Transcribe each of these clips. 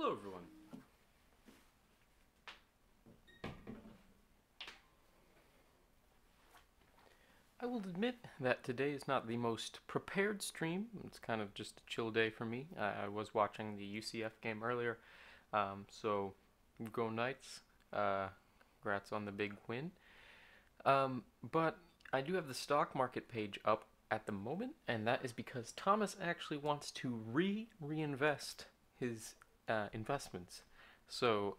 Hello everyone. I will admit that today is not the most prepared stream. It's kind of just a chill day for me. I was watching the UCF game earlier, so go Knights. Congrats on the big win. But I do have the stock market page up at the moment, and that is because Thomas actually wants to reinvest his investments. So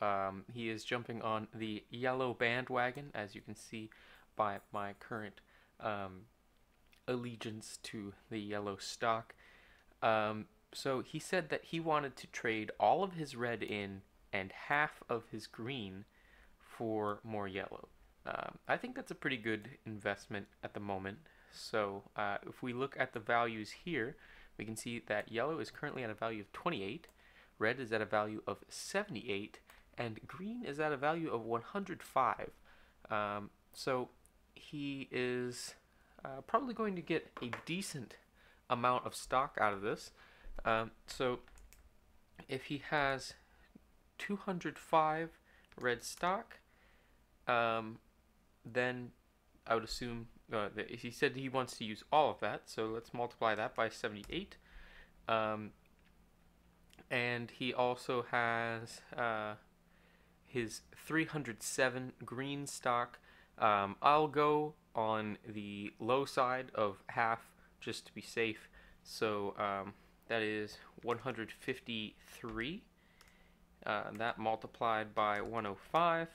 he is jumping on the yellow bandwagon, as you can see by my current um, allegiance to the yellow stock. So he said that he wanted to trade all of his red in and half of his green for more yellow. I think that's a pretty good investment at the moment. So if we look at the values here, we can see that yellow is currently at a value of 28, red is at a value of 78, and green is at a value of 105. So he is probably going to get a decent amount of stock out of this. So if he has 205 red stock, then I would assume that he said he wants to use all of that, so let's multiply that by 78. And he also has his 307 green stock. I'll go on the low side of half just to be safe, so that is 153. That multiplied by 105.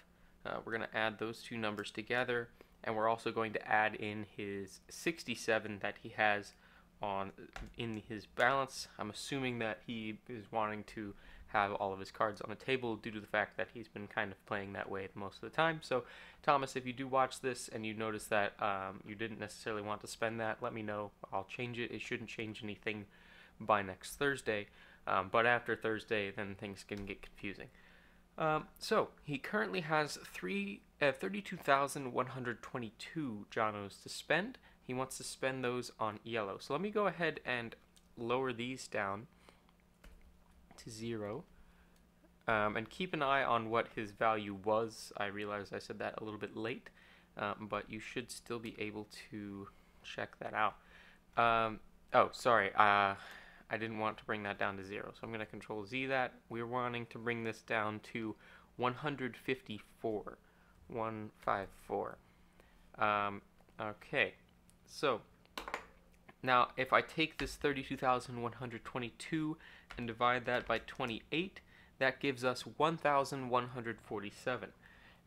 We're going to add those two numbers together, and we're also going to add in his 67 that he has in his balance. I'm assuming that he is wanting to have all of his cards on the table due to the fact that he's been kind of playing that way most of the time. So Thomas, if you do watch this and you notice that you didn't necessarily want to spend that, let me know. I'll change it. It shouldn't change anything by next Thursday, but after Thursday then things can get confusing. So he currently has 32,122 Jonos to spend. He wants to spend those on yellow. So let me go ahead and lower these down to 0. And keep an eye on what his value was. I realize I said that a little bit late, but you should still be able to check that out. Oh, sorry. I didn't want to bring that down to 0, so I'm going to Control Z that. We're wanting to bring this down to 154. 154. Okay, so now if I take this 32,122 and divide that by 28, that gives us 1,147.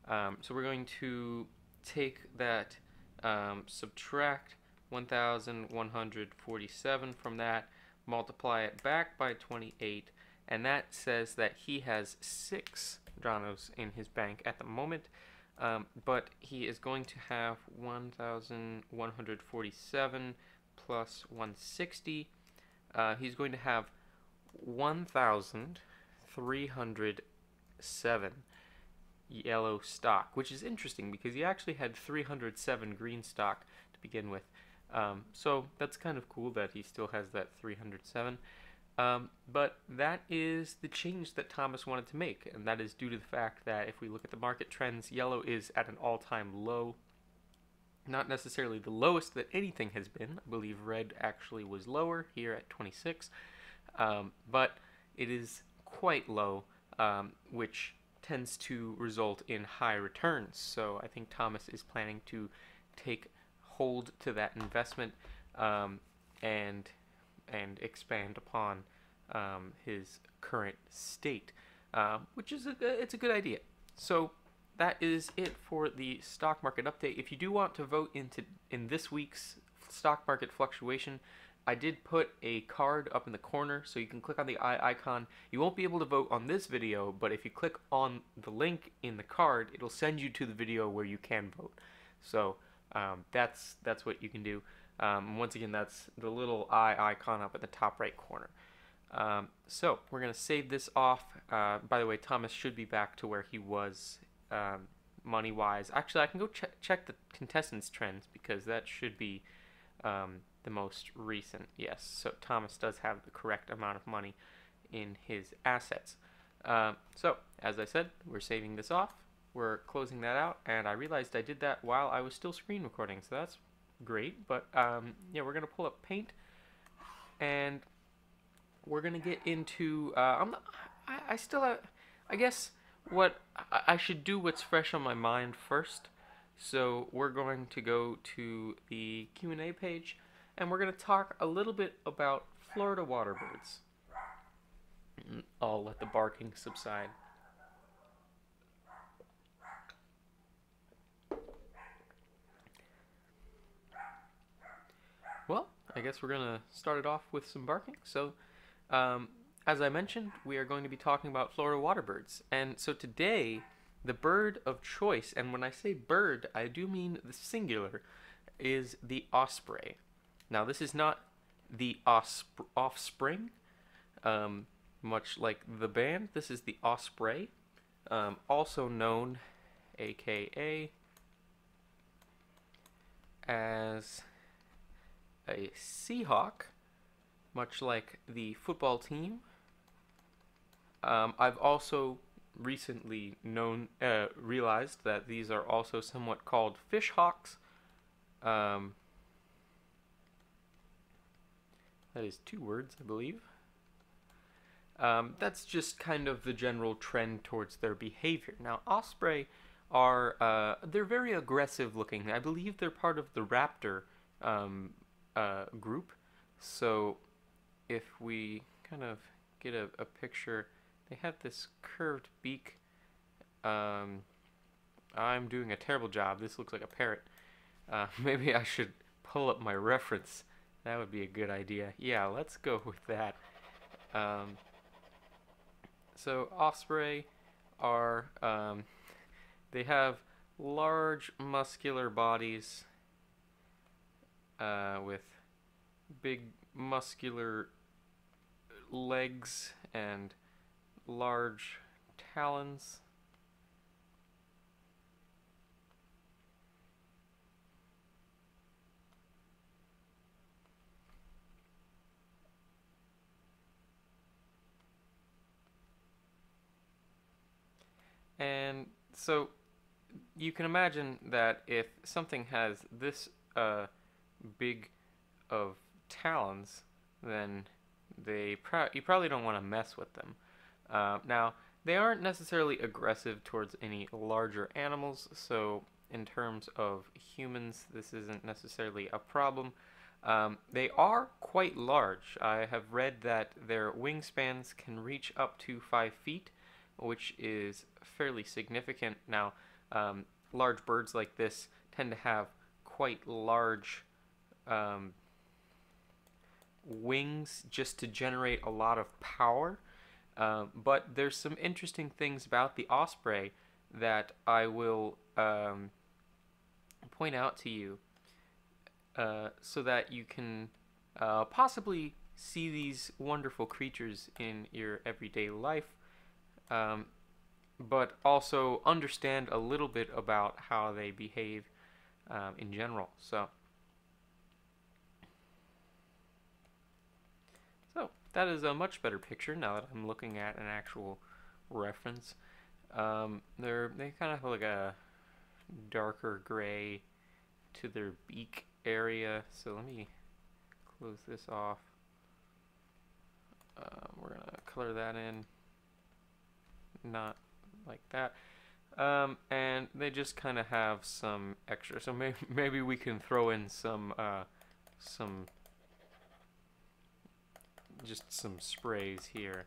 So we're going to take that, subtract 1,147 from that, multiply it back by 28, and that says that he has 6 Jonos in his bank at the moment, but he is going to have 1,147 plus 160. He's going to have 1,307 yellow stock, which is interesting because he actually had 307 green stock to begin with. So that's kind of cool that he still has that 307. But that is the change that Thomas wanted to make, and that is due to the fact that if we look at the market trends, yellow is at an all-time low. Not necessarily the lowest that anything has been. I believe red actually was lower here at 26, but it is quite low, which tends to result in high returns. So I think Thomas is planning to take hold to that investment and expand upon his current state, which is it's a good idea. So that is it for the stock market update. If you do want to vote in this week's stock market fluctuation, I did put a card up in the corner, so you can click on the eye icon. You won't be able to vote on this video, but if you click on the link in the card, it'll send you to the video where you can vote. So that's what you can do. Once again, that's the little eye icon up at the top right corner. So we're going to save this off. By the way, Thomas should be back to where he was money-wise. Actually, I can go check the contestants' trends because that should be the most recent. Yes, so Thomas does have the correct amount of money in his assets. So, as I said, we're saving this off. We're closing that out, and I realized I did that while I was still screen recording, so that's great. But yeah, we're gonna pull up Paint, and we're gonna get into. I still have. I guess what I should do what's fresh on my mind first. So we're going to go to the Q&A page, and we're gonna talk a little bit about Florida water birds. I'll let the barking subside. Well, I guess we're going to start it off with some barking. So, um, as I mentioned, we are going to be talking about Florida water birds. And so today, the bird of choice, and when I say bird, I do mean the singular, is the osprey. Now, this is not the offspring, much like the band. This is the osprey, also known, aka, as a seahawk, much like the football team. I've also recently realized that these are also somewhat called fish hawks. That is 2 words, I believe. That's just kind of the general trend towards their behavior. Now, osprey are, they're very aggressive looking. I believe they're part of the raptor group. So if we kind of get a picture, they have this curved beak. I'm doing a terrible job. This looks like a parrot. Maybe I should pull up my reference. That would be a good idea. Yeah, let's go with that. So osprey are, they have large muscular bodies with big muscular legs and large talons. And so you can imagine that if something has this big of talons, then you probably don't want to mess with them. Now, they aren't necessarily aggressive towards any larger animals, so in terms of humans, this isn't necessarily a problem. They are quite large. I have read that their wingspans can reach up to 5 feet, which is fairly significant. Now, large birds like this tend to have quite large wings just to generate a lot of power. But there's some interesting things about the osprey that I will point out to you so that you can possibly see these wonderful creatures in your everyday life, but also understand a little bit about how they behave in general. So that is a much better picture now that I'm looking at an actual reference. They kind of have like a darker gray to their beak area. So let me close this off. We're gonna color that in, not like that. And they just kind of have some extra. So maybe we can throw in some sprays here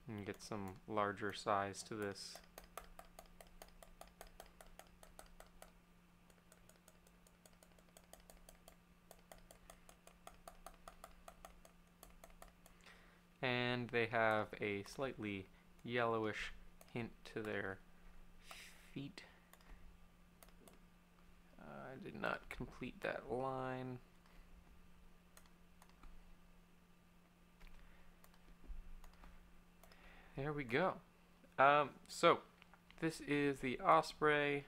and get some larger size to this. And they have a slightly yellowish hint to their feet. I did not complete that line. There we go. So this is the osprey,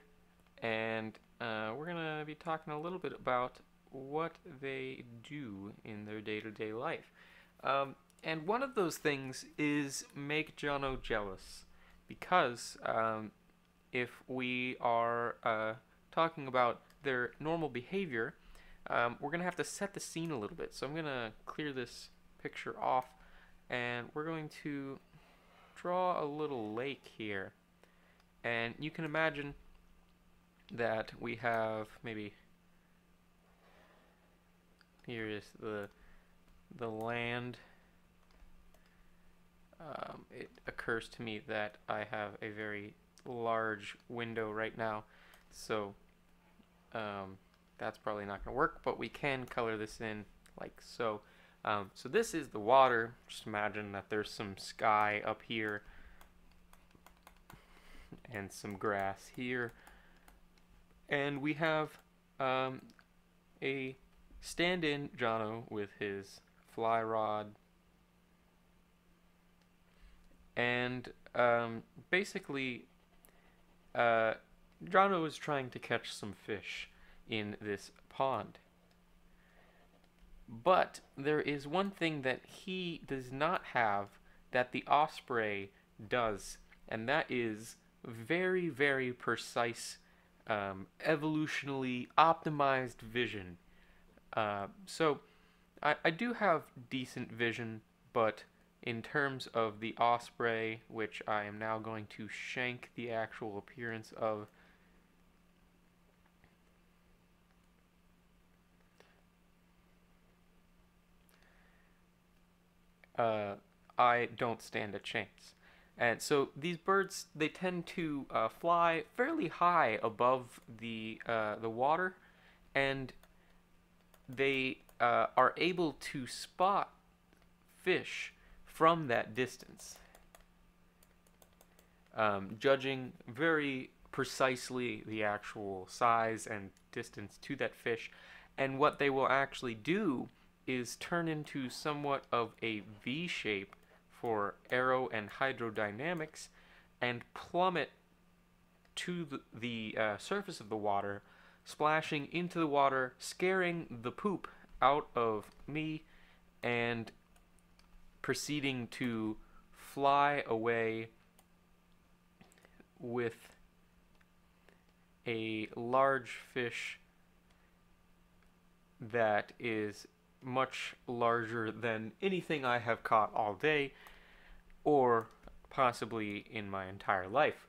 and we're gonna be talking a little bit about what they do in their day-to-day life. And one of those things is make Jono jealous, because if we are talking about their normal behavior, we're going to have to set the scene a little bit. So I'm going to clear this picture off, and we're going to draw a little lake here. And you can imagine that we have maybe, here is the land. It occurs to me that I have a very large window right now, so that's probably not going to work, but we can color this in like so. So this is the water. Just imagine that there's some sky up here and some grass here, and we have a stand-in Jono with his fly rod, and basically Jono is trying to catch some fish in this pond. But there is one thing that he does not have that the osprey does, and that is very, very precise, evolutionally optimized vision. So I do have decent vision, but in terms of the osprey, which I am now going to shank the actual appearance of, I don't stand a chance. And so these birds, they tend to fly fairly high above the water, and they are able to spot fish from that distance, judging very precisely the actual size and distance to that fish. And what they will actually do is turn into somewhat of a V shape for aero and hydrodynamics and plummet to the surface of the water, splashing into the water, scaring the poop out of me, and proceeding to fly away with a large fish that is much larger than anything I have caught all day, or possibly in my entire life.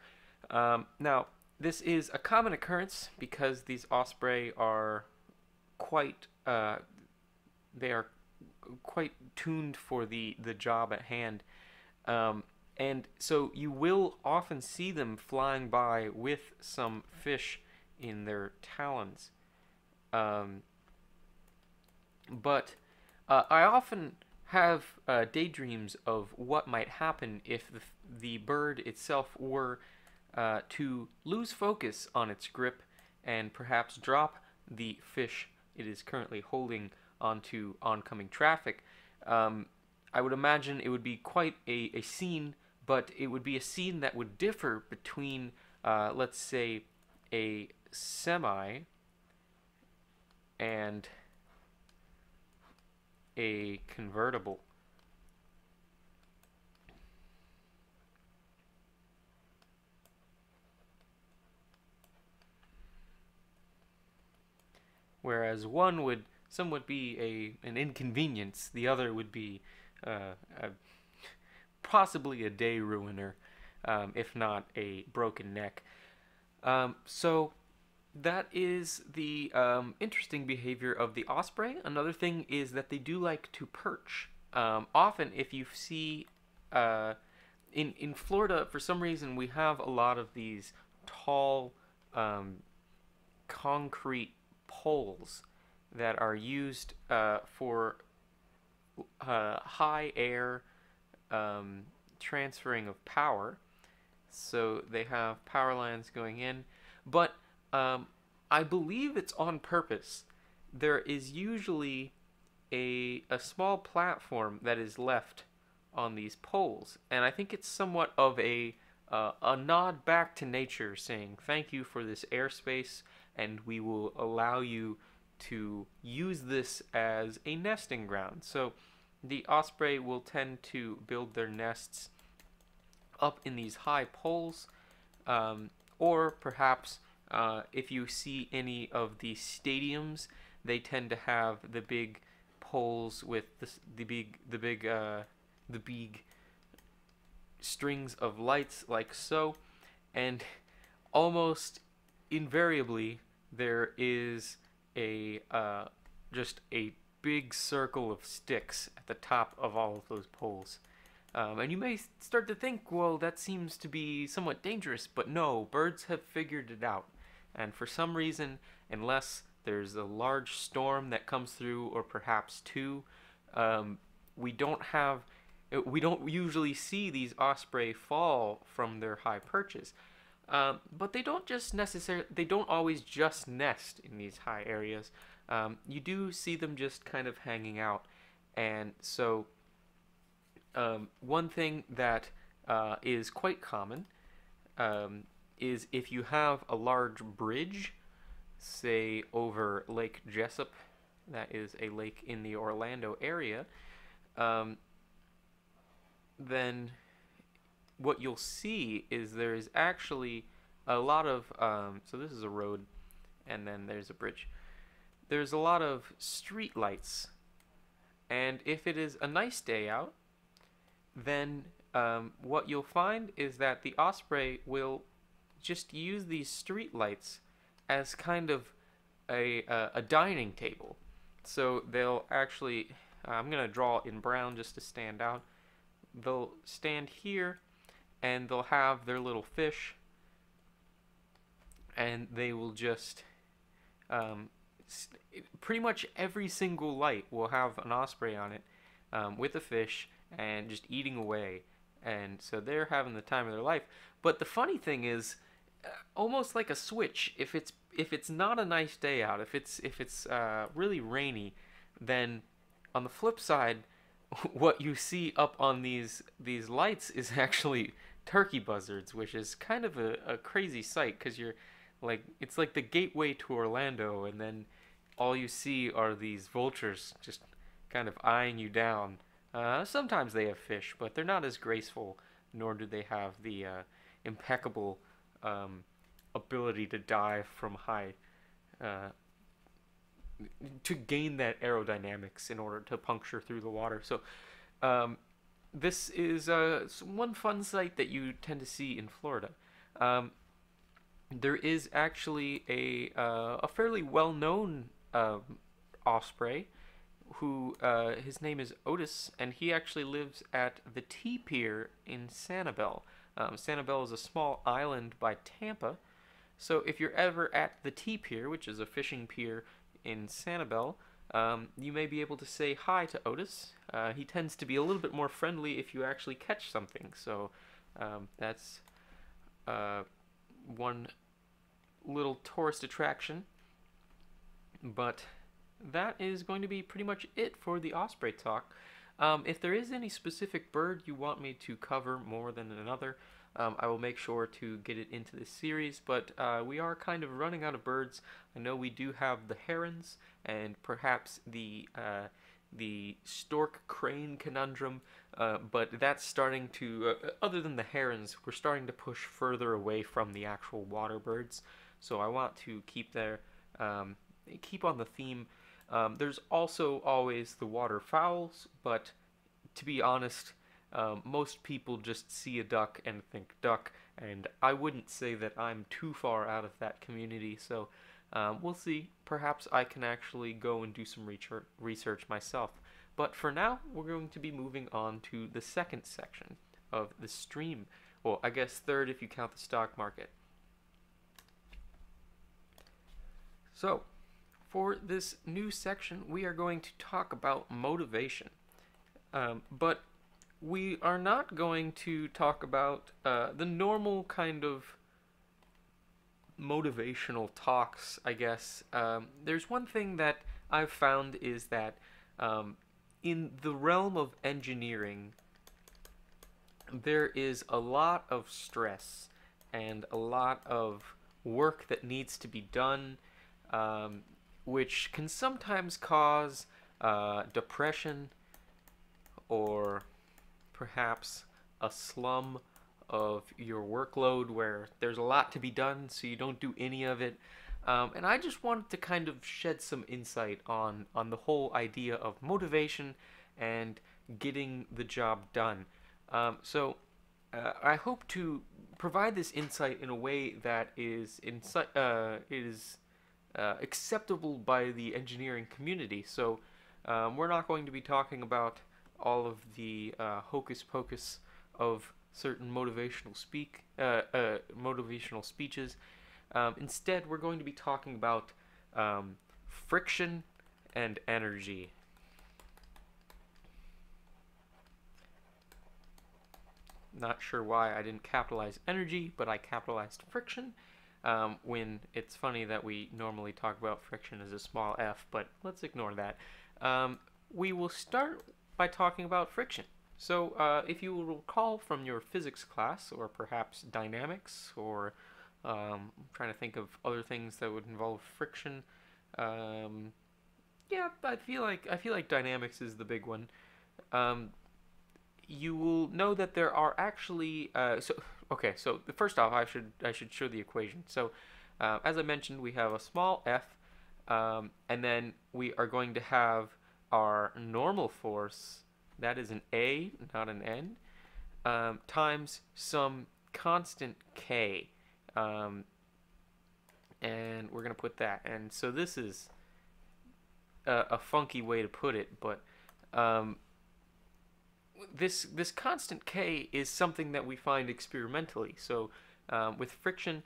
Now, this is a common occurrence because these osprey are quite they are quite tuned for the job at hand, and so you will often see them flying by with some fish in their talons. But I often have daydreams of what might happen if the bird itself were to lose focus on its grip and perhaps drop the fish it is currently holding onto oncoming traffic. I would imagine it would be quite a scene, but it would be a scene that would differ between, let's say, a semi and a convertible. Whereas some would be an inconvenience, the other would be possibly a day ruiner, if not a broken neck. So that is the interesting behavior of the osprey. Another thing is that they do like to perch. Often, if you see in Florida, for some reason, we have a lot of these tall concrete poles that are used for high air transferring of power. So they have power lines going in, but I believe it's on purpose. There is usually a small platform that is left on these poles, and I think it's somewhat of a nod back to nature, saying thank you for this airspace, and we will allow you to use this as a nesting ground. So the osprey will tend to build their nests up in these high poles, um, or perhaps if you see any of the stadiums, they tend to have the big poles with the big strings of lights like so, and almost invariably there is a just a big circle of sticks at the top of all of those poles. And you may start to think, well, that seems to be somewhat dangerous, but no, birds have figured it out. And for some reason, unless there's a large storm that comes through, or perhaps two, um, we don't have, we don't usually see these osprey fall from their high perches. But they don't always just nest in these high areas. You do see them just kind of hanging out. And so, one thing that is quite common is if you have a large bridge, say over Lake Jessup, that is a lake in the Orlando area, um, then what you'll see is there is actually a lot of, so this is a road, and then there's a bridge. There's a lot of street lights, and if it is a nice day out, then what you'll find is that the osprey will just use these street lights as kind of a dining table. So they'll actually, I'm going to draw in brown just to stand out. They'll stand here, and they'll have their little fish, and they will just pretty much every single light will have an osprey on it, with a fish, and just eating away. And so they're having the time of their life. But the funny thing is, almost like a switch, if it's not a nice day out, if it's really rainy, then on the flip side, what you see up on these lights is actually turkey buzzards, which is kind of a crazy sight, because you're like, it's like the gateway to Orlando, and then all you see are these vultures just kind of eyeing you down. Sometimes they have fish, but they're not as graceful, nor do they have the impeccable ability to dive from high, to gain that aerodynamics in order to puncture through the water. So this is one fun sight that you tend to see in Florida. There is actually a fairly well-known osprey who his name is Otis, and he actually lives at the T Pier in Sanibel. Sanibel is a small island by Tampa. So if you're ever at the T Pier, which is a fishing pier in Sanibel, you may be able to say hi to Otis. He tends to be a little bit more friendly if you actually catch something. So that's one little tourist attraction. But that is going to be pretty much it for the osprey talk. If there is any specific bird you want me to cover more than another, I will make sure to get it into this series, but we are kind of running out of birds. I know we do have the herons and perhaps the stork crane conundrum, but that's starting to, other than the herons, we're starting to push further away from the actual water birds. So I want to keep on the theme. There's also always the waterfowls, but to be honest, most people just see a duck and think duck, and I wouldn't say that I'm too far out of that community, so we'll see. Perhaps I can actually go and do some research myself. But for now, we're going to be moving on to the second section of the stream. Well, I guess third if you count the stock market. So, for this new section, we are going to talk about motivation. But we are not going to talk about the normal kind of motivational talks, I guess. There's one thing that I've found is that in the realm of engineering, there is a lot of stress and a lot of work that needs to be done, which can sometimes cause depression, or perhaps a slum of your workload where there's a lot to be done, so you don't do any of it. And I just wanted to kind of shed some insight on the whole idea of motivation and getting the job done. I hope to provide this insight in a way that is acceptable by the engineering community. So we're not going to be talking about all of the hocus pocus of certain motivational speeches. Instead, we're going to be talking about friction and energy. Not sure why I didn't capitalize energy, but I capitalized friction. When it's funny that we normally talk about friction as a small f, but let's ignore that. We will start by talking about friction. So if you will recall from your physics class, or perhaps dynamics, or I'm trying to think of other things that would involve friction. Yeah, I feel like dynamics is the big one. You will know that there are actually so first off, I should show the equation. So as I mentioned, we have a small f, and then we are going to have our normal force, that is an a, not an n, times some constant k, and we're going to put that. And so this is a funky way to put it, but this constant k is something that we find experimentally. So with friction,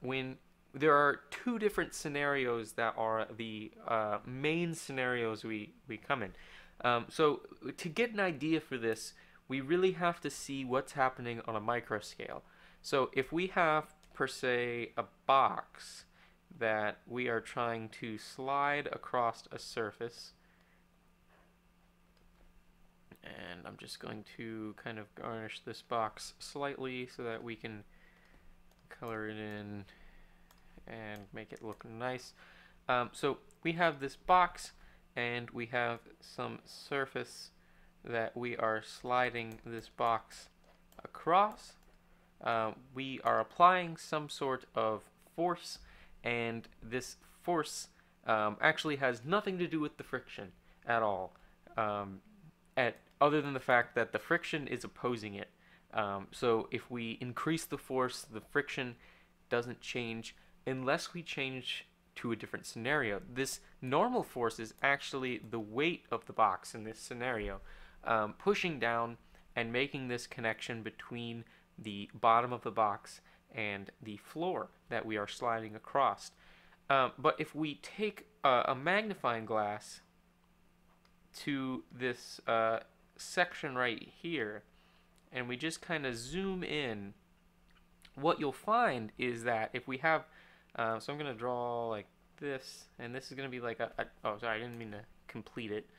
when there are two different scenarios that are the main scenarios we come in. So to get an idea for this, we really have to see what's happening on a micro scale. So if we have, per se, a box that we are trying to slide across a surface, and I'm just going to kind of garnish this box slightly so that we can color it in and make it look nice. So we have this box, and we have some surface that we are sliding this box across. We are applying some sort of force, and this force actually has nothing to do with the friction at all, other than the fact that the friction is opposing it. So if we increase the force, the friction doesn't change unless we change to a different scenario. This normal force is actually the weight of the box in this scenario, pushing down and making this connection between the bottom of the box and the floor that we are sliding across. But if we take a magnifying glass to this section right here, and we just kind of zoom in, what you'll find is that if we have, so I'm going to draw like this, and this is going to be like oh, sorry, I didn't mean to complete it.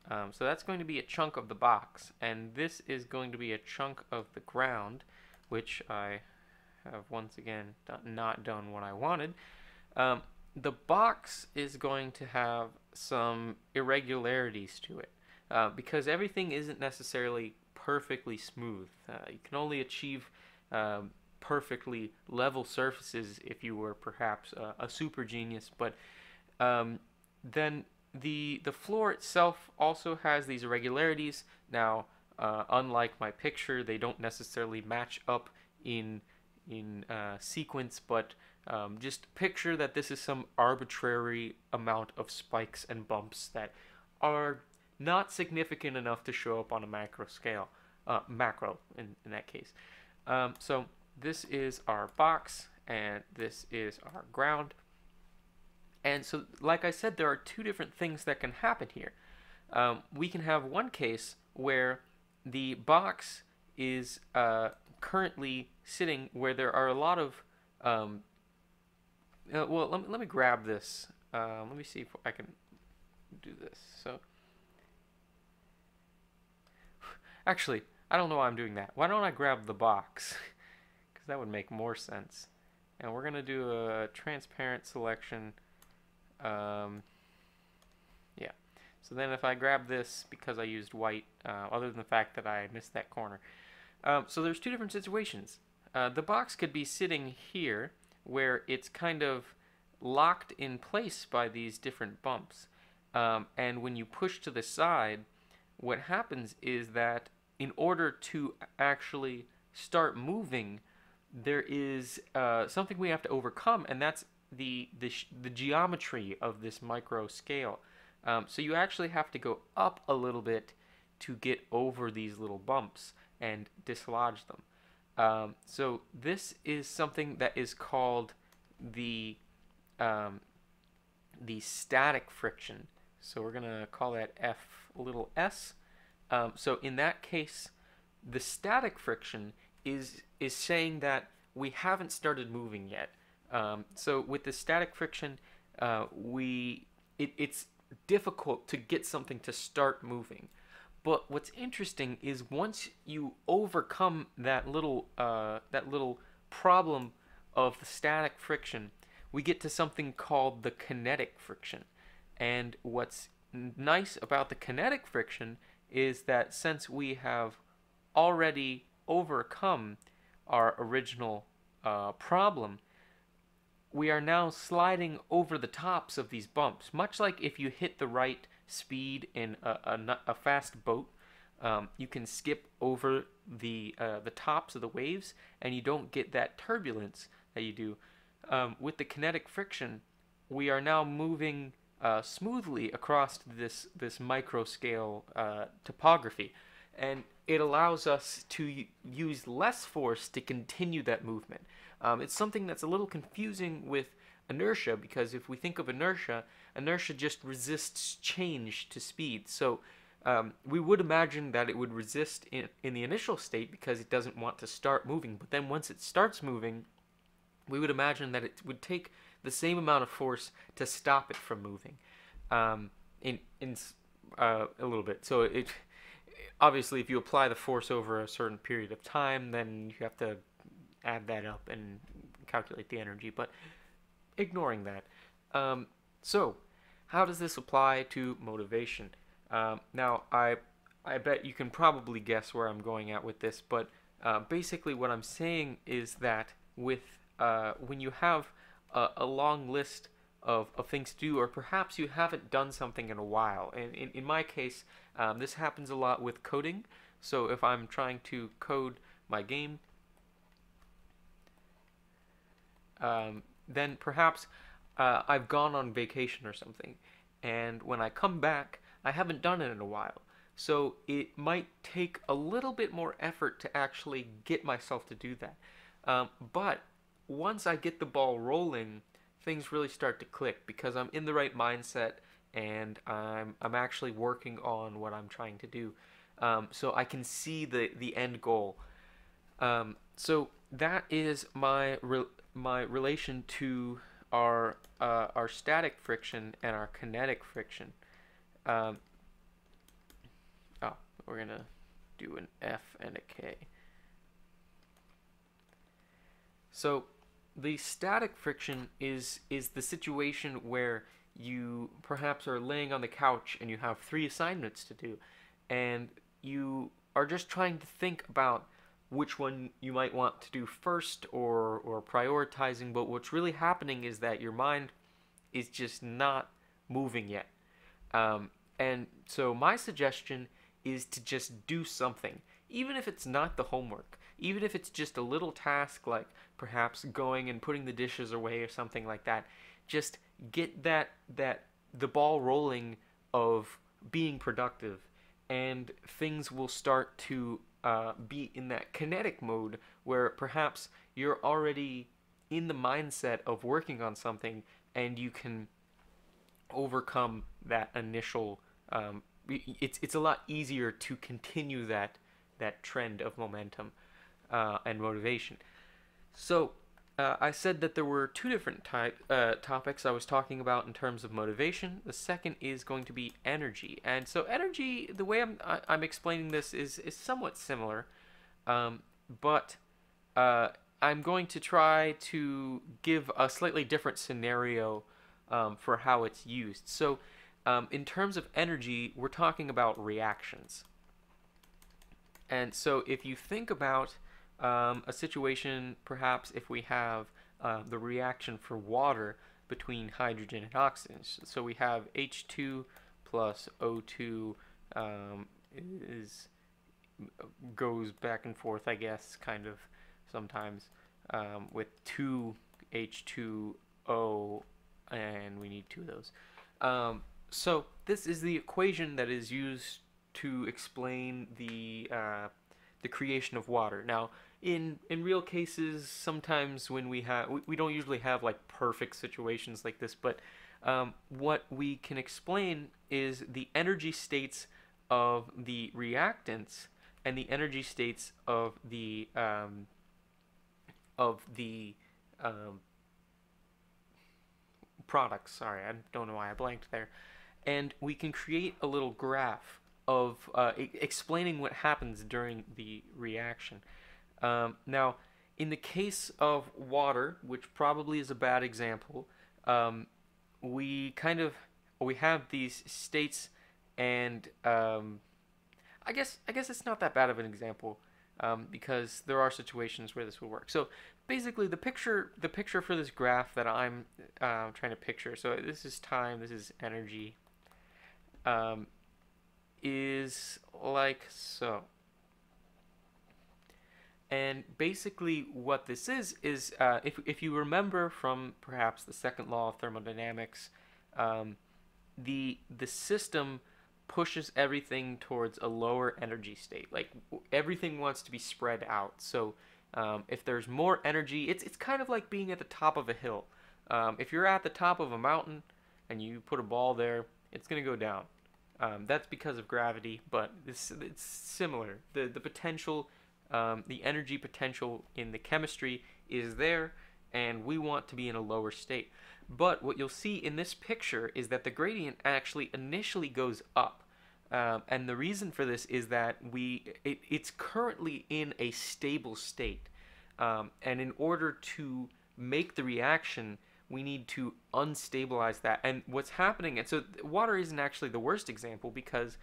So that's going to be a chunk of the box, and this is going to be a chunk of the ground, which I have once again not done what I wanted. The box is going to have some irregularities to it, because everything isn't necessarily perfectly smooth. You can only achieve perfectly level surfaces if you were perhaps a super genius, but then the floor itself also has these irregularities. Now, unlike my picture, they don't necessarily match up in sequence, but just picture that this is some arbitrary amount of spikes and bumps that are not significant enough to show up on a macro scale, macro in that case. So this is our box, and this is our ground. And so, like I said, there are two different things that can happen here. We can have one case where the box is currently sitting where there are a lot of well, let me grab this. Let me see if I can do this. So actually, I don't know why I'm doing that. Why don't I grab the box? Because that would make more sense. And we're going to do a transparent selection. Yeah. So then if I grab this, because I used white, other than the fact that I missed that corner. So there's two different situations. The box could be sitting here, where it's kind of locked in place by these different bumps. And when you push to the side, what happens is that in order to actually start moving, there is something we have to overcome, and that's the geometry of this micro scale. So you actually have to go up a little bit to get over these little bumps and dislodge them. So this is something that is called the um, the static friction. So we're gonna call that F little s. So in that case, the static friction is saying that we haven't started moving yet. So with the static friction, it's difficult to get something to start moving. But what's interesting is once you overcome that little problem of the static friction, we get to something called the kinetic friction. And what's nice about the kinetic friction is that since we have already overcome our original problem, we are now sliding over the tops of these bumps, much like if you hit the right speed in a fast boat. You can skip over the tops of the waves, and you don't get that turbulence that you do. With the kinetic friction, we are now moving smoothly across this micro scale topography, and it allows us to use less force to continue that movement. It's something that's a little confusing with inertia, because if we think of inertia, inertia just resists change to speed. So we would imagine that it would resist in the initial state because it doesn't want to start moving. But then once it starts moving, we would imagine that it would take the same amount of force to stop it from moving in a little bit. So it obviously, if you apply the force over a certain period of time, then you have to add that up and calculate the energy. But ignoring that, so how does this apply to motivation? Now, I bet you can probably guess where I'm going at with this, but basically what I'm saying is that with when you have a long list of things to do, or perhaps you haven't done something in a while, and in my case, this happens a lot with coding. So if I'm trying to code my game, then perhaps I've gone on vacation or something, and when I come back, I haven't done it in a while. So it might take a little bit more effort to actually get myself to do that. But once I get the ball rolling, things really start to click because I'm in the right mindset, and I'm actually working on what I'm trying to do. So I can see the end goal. So that is my relation to our static friction and our kinetic friction. Oh, we're gonna do an F and a K. So the static friction is the situation where you perhaps are laying on the couch and you have 3 assignments to do, and you are just trying to think about which one you might want to do first, or prioritizing, but what's really happening is that your mind is just not moving yet. And so my suggestion is to just do something, even if it's not the homework, even if it's just a little task like perhaps going and putting the dishes away or something like that. Just get the ball rolling of being productive, and things will start to be in that kinetic mode where perhaps you're already in the mindset of working on something, and you can overcome that initial it's a lot easier to continue that trend of momentum and motivation. So I said that there were 2 different topics I was talking about in terms of motivation. The second is going to be energy, and so energy, the way I'm explaining this is somewhat similar, but I'm going to try to give a slightly different scenario for how it's used. So In terms of energy, we're talking about reactions. And so if you think about a situation, perhaps if we have the reaction for water between hydrogen and oxygen. So we have H2 plus O2 is goes back and forth, I guess, kind of sometimes with 2H2O, and we need two of those. So this is the equation that is used to explain the creation of water. Now, in real cases, sometimes when we don't usually have like perfect situations like this, but what we can explain is the energy states of the reactants and the energy states of the products. Sorry, I don't know why I blanked there. And we can create a little graph of explaining what happens during the reaction. Now, in the case of water, which probably is a bad example, we have these states, and I guess it's not that bad of an example because there are situations where this will work. So basically, the picture for this graph that I'm trying to picture. So this is time, this is energy. Is like so. And basically what this is if you remember from perhaps the second law of thermodynamics, the system pushes everything towards a lower energy state. Like everything wants to be spread out. So if there's more energy, it's kind of like being at the top of a hill. If you're at the top of a mountain and you put a ball there, it's going to go down. That's because of gravity, but it's similar. The potential, the energy potential in the chemistry is there, and we want to be in a lower state. But what you'll see in this picture is that the gradient actually initially goes up. And the reason for this is that it's currently in a stable state. And in order to make the reaction, we need to unstabilize that. And what's happening, and so water isn't actually the worst example because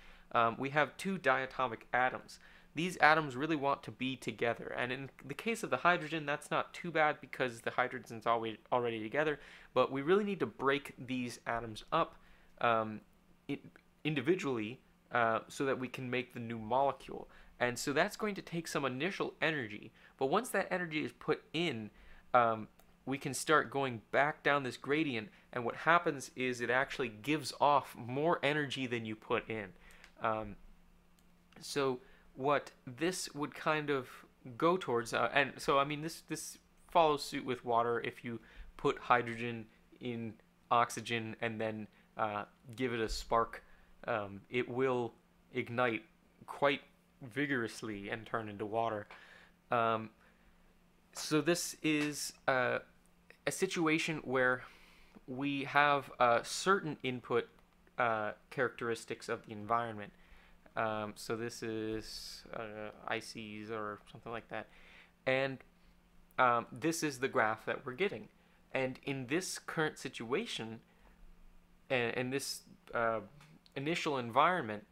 we have two diatomic atoms. These atoms really want to be together. And in the case of the hydrogen, that's not too bad because the hydrogen's already together. But we really need to break these atoms up individually so that we can make the new molecule. And so that's going to take some initial energy. But once that energy is put in, we can start going back down this gradient, and what happens is it actually gives off more energy than you put in. So what this would kind of go towards, and so I mean this follows suit with water. If you put hydrogen in oxygen and then give it a spark, it will ignite quite vigorously and turn into water. So this is a situation where we have certain input characteristics of the environment. So this is ICs or something like that. And this is the graph that we're getting. And in this current situation, in this initial environment,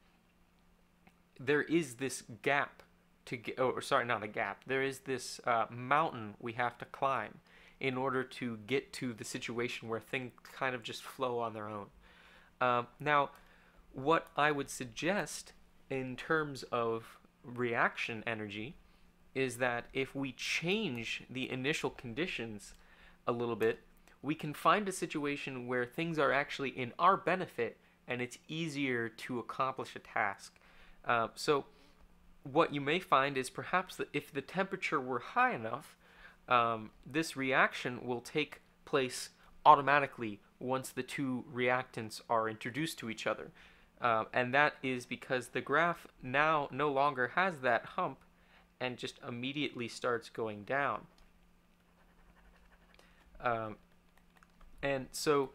there is this gap to get, or sorry, not a gap. There is this mountain we have to climb in order to get to the situation where things kind of just flow on their own. Now, what I would suggest in terms of reaction energy is that if we change the initial conditions a little bit, we can find a situation where things are actually in our benefit and it's easier to accomplish a task. So what you may find is perhaps that if the temperature were high enough, this reaction will take place automatically once the two reactants are introduced to each other. And that is because the graph now no longer has that hump and just immediately starts going down. And so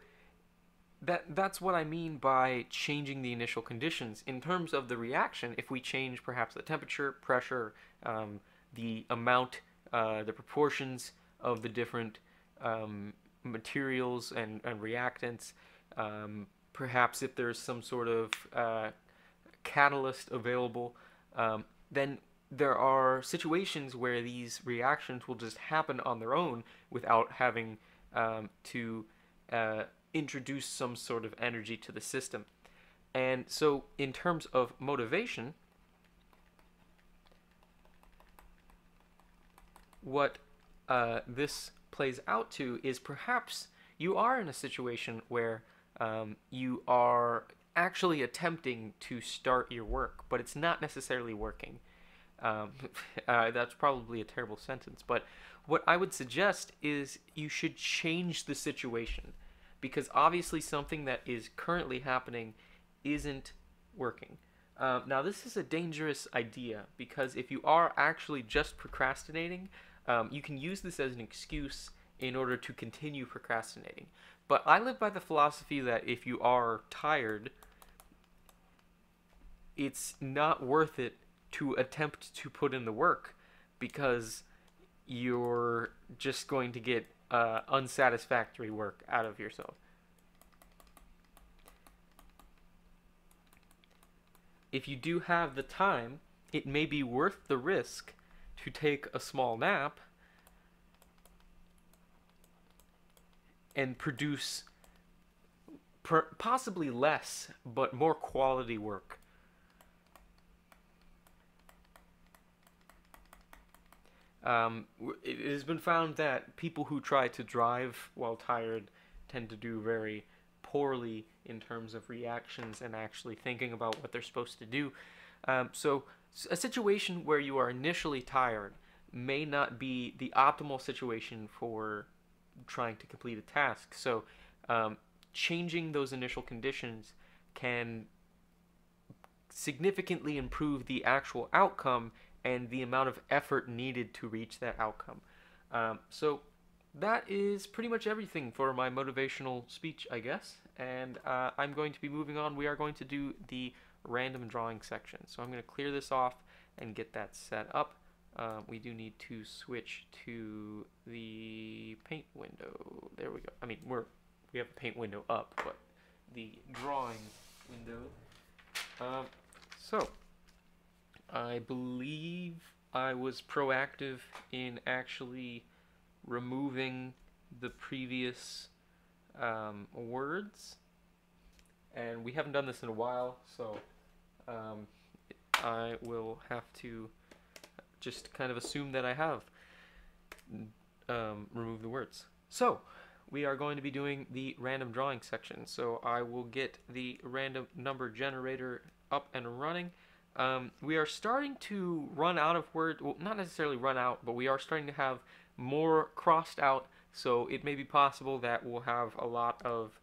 that's what I mean by changing the initial conditions. In terms of the reaction, if we change perhaps the temperature, pressure, the amount, the proportions of the different materials and reactants, perhaps if there's some sort of catalyst available, then there are situations where these reactions will just happen on their own without having to introduce some sort of energy to the system. And so, in terms of motivation, what this plays out to is perhaps you are in a situation where you are actually attempting to start your work, but it's not necessarily working. Um, that's probably a terrible sentence, but what I would suggest is you should change the situation because obviously something that is currently happening isn't working. Now, this is a dangerous idea because if you are actually just procrastinating, you can use this as an excuse in order to continue procrastinating. But I live by the philosophy that if you are tired, it's not worth it to attempt to put in the work because you're just going to get unsatisfactory work out of yourself. If you do have the time, it may be worth the risk to take a small nap and produce possibly less but more quality work. It has been found that people who try to drive while tired tend to do very poorly in terms of reactions and actually thinking about what they're supposed to do. So, a situation where you are initially tired may not be the optimal situation for trying to complete a task. So, changing those initial conditions can significantly improve the actual outcome and the amount of effort needed to reach that outcome. So that is pretty much everything for my motivational speech, I guess. And I'm going to be moving on. We are going to do the random drawing section. So I'm going to clear this off and get that set up. We do need to switch to the paint window. There we go. I mean, we have the paint window up, but the drawing window. So I believe I was proactive in actually removing the previous words, and we haven't done this in a while, so I will have to just kind of assume that I have removed the words. So we are going to be doing the random drawing section, so I will get the random number generator up and running. We are starting to run out of words, well, not necessarily run out, but we are starting to have more crossed out, so it may be possible that we'll have a lot of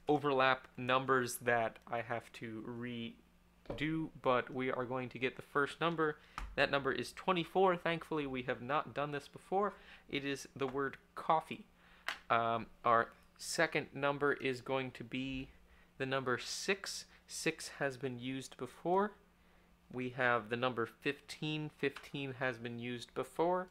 overlap numbers that I have to redo, but we are going to get the first number. That number is 24. Thankfully, we have not done this before. It is the word coffee. Our second number is going to be the number 6. 6 has been used before. We have the number 15. 15 has been used before.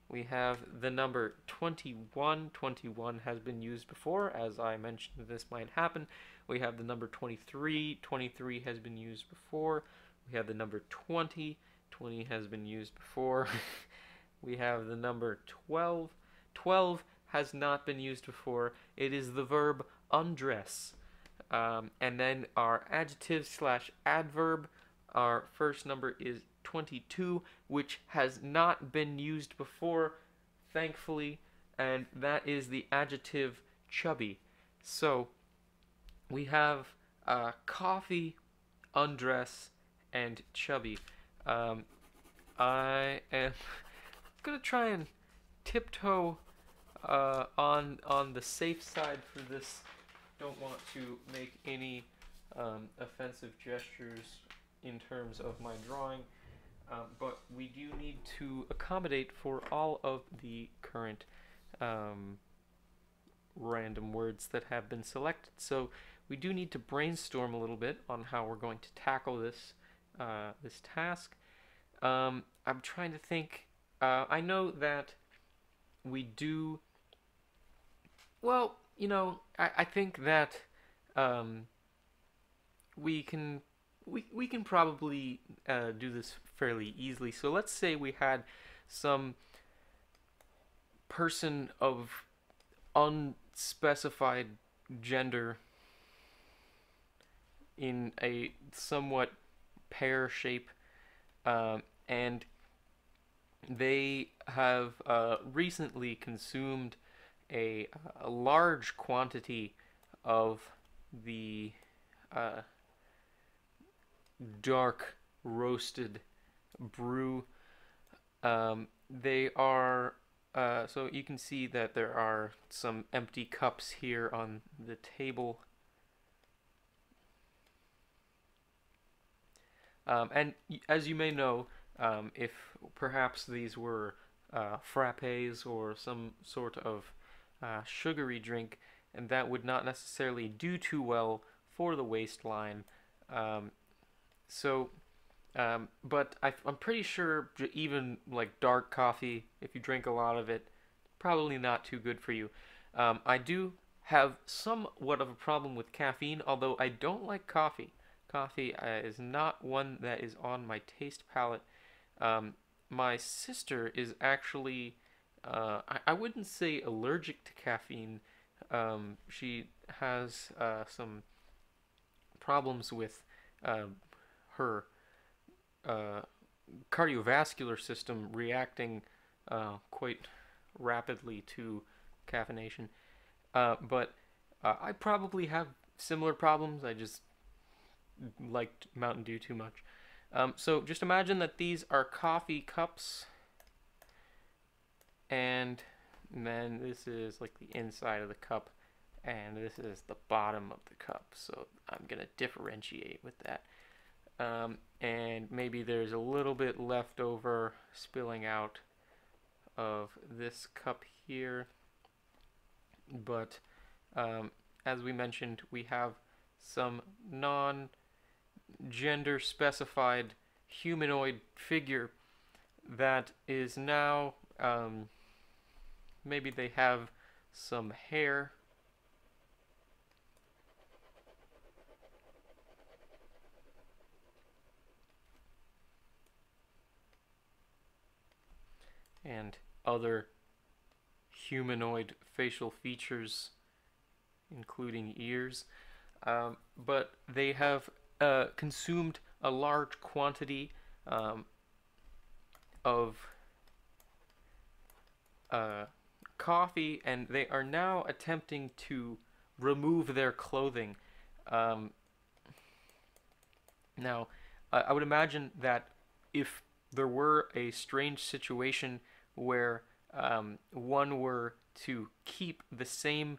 We have the number 21. 21 has been used before. As I mentioned, this might happen. We have the number 23. 23 has been used before. We have the number 20. 20 has been used before. We have the number 12. 12 has not been used before. It is the verb undress. And then our adjective slash adverb, our first number is 22, which has not been used before, thankfully, and that is the adjective chubby. So we have coffee, undress, and chubby. I am gonna try and tiptoe on the safe side for this. Don't want to make any offensive gestures in terms of my drawing, but we do need to accommodate for all of the current random words that have been selected. So we do need to brainstorm a little bit on how we're going to tackle this this task. I'm trying to think. I know that we do. Well, I think that um, we can we can probably do this fairly easily. So let's say we had some person of unspecified gender in a somewhat pear shape, and they have recently consumed a large quantity of the uh, dark roasted brew. They are so you can see that there are some empty cups here on the table. And as you may know, if perhaps these were frappes or some sort of sugary drink, and that would not necessarily do too well for the waistline. Um, so, but I'm pretty sure even like dark coffee, if you drink a lot of it, probably not too good for you. I do have somewhat of a problem with caffeine, although I don't like coffee. Coffee is not one that is on my taste palette. Um, my sister is actually, I wouldn't say allergic to caffeine. She has some problems with uh, her uh, cardiovascular system reacting quite rapidly to caffeination. But I probably have similar problems. I just liked Mountain Dew too much. So just imagine that these are coffee cups, and then this is like the inside of the cup, and this is the bottom of the cup. So I'm gonna differentiate with that. And maybe there's a little bit left over spilling out of this cup here, but as we mentioned, we have some non-gender specified humanoid figure that is now maybe they have some hair and other humanoid facial features, including ears. But they have consumed a large quantity um, of coffee, and they are now attempting to remove their clothing. Um, Now, I would imagine that if there were a strange situation where one were to keep the same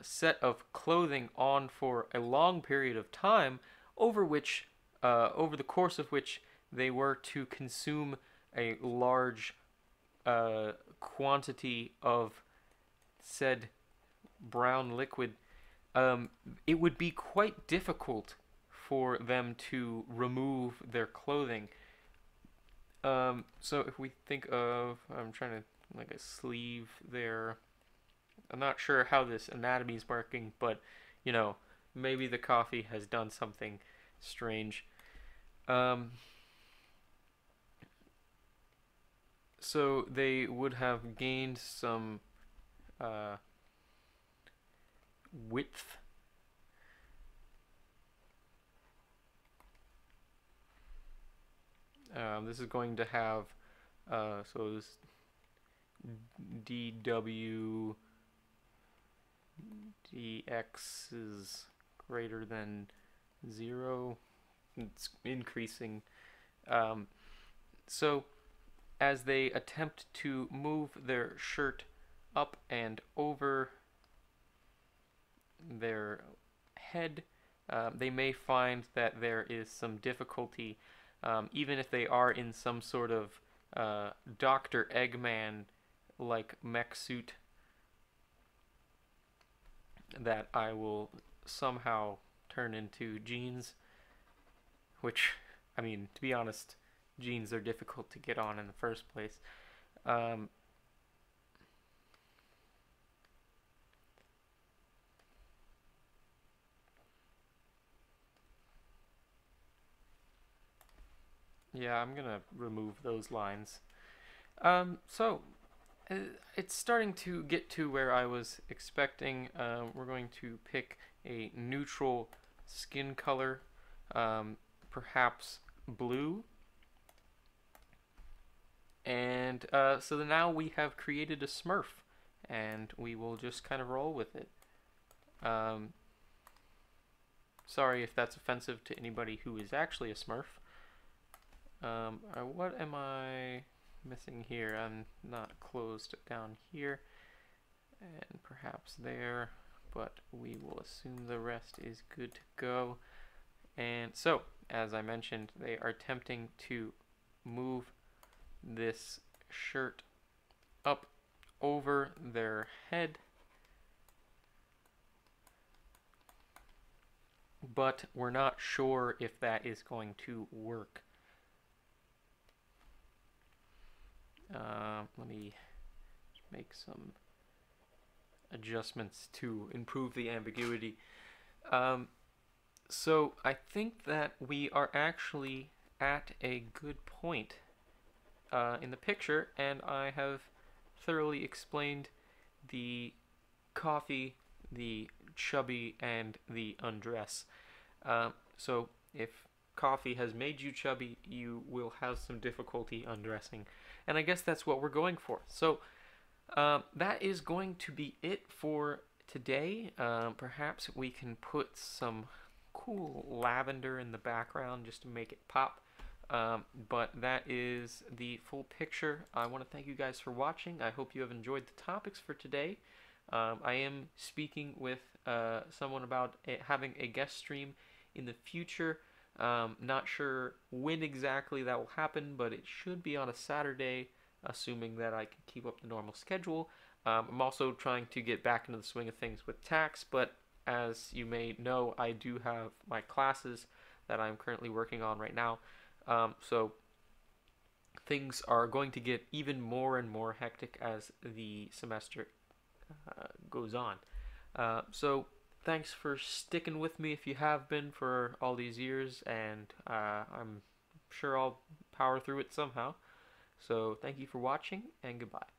set of clothing on for a long period of time, over the course of which they were to consume a large quantity of said brown liquid, um, it would be quite difficult for them to remove their clothing. So if we think of, I'm trying to like a sleeve there. I'm not sure how this anatomy is working, but you know, maybe the coffee has done something strange. Um, so they would have gained some uh, width. This is going to have so this dw dx is greater than 0. It's increasing. Um, so as they attempt to move their shirt up and over their head, they may find that there is some difficulty, even if they are in some sort of Dr. Eggman like mech suit that I will somehow turn into jeans, which, I mean, to be honest, jeans are difficult to get on in the first place. Um, Yeah, I'm gonna remove those lines. So it's starting to get to where I was expecting. We're going to pick a neutral skin color, perhaps blue. And so now we have created a Smurf, and we will just kind of roll with it. Um, Sorry if that's offensive to anybody who is actually a Smurf. What am I missing here? I'm not closed down here, and perhaps there, but we will assume the rest is good to go. And so, as I mentioned, they are attempting to move this shirt up over their head, but we're not sure if that is going to work. Let me make some adjustments to improve the ambiguity. So I think that we are actually at a good point in the picture, and I have thoroughly explained the coffee, the chubby, and the undress. So if coffee has made you chubby, you will have some difficulty undressing. And I guess that's what we're going for. So that is going to be it for today. Perhaps we can put some cool lavender in the background just to make it pop. But that is the full picture. I want to thank you guys for watching. I hope you have enjoyed the topics for today. I am speaking with someone about having a guest stream in the future. Not sure when exactly that will happen, but it should be on a Saturday, assuming that I can keep up the normal schedule. I'm also trying to get back into the swing of things with tax, but as you may know, I do have my classes that I'm currently working on right now. So things are going to get even more and more hectic as the semester goes on. So thanks for sticking with me if you have been for all these years, and I'm sure I'll power through it somehow. So thank you for watching, and goodbye.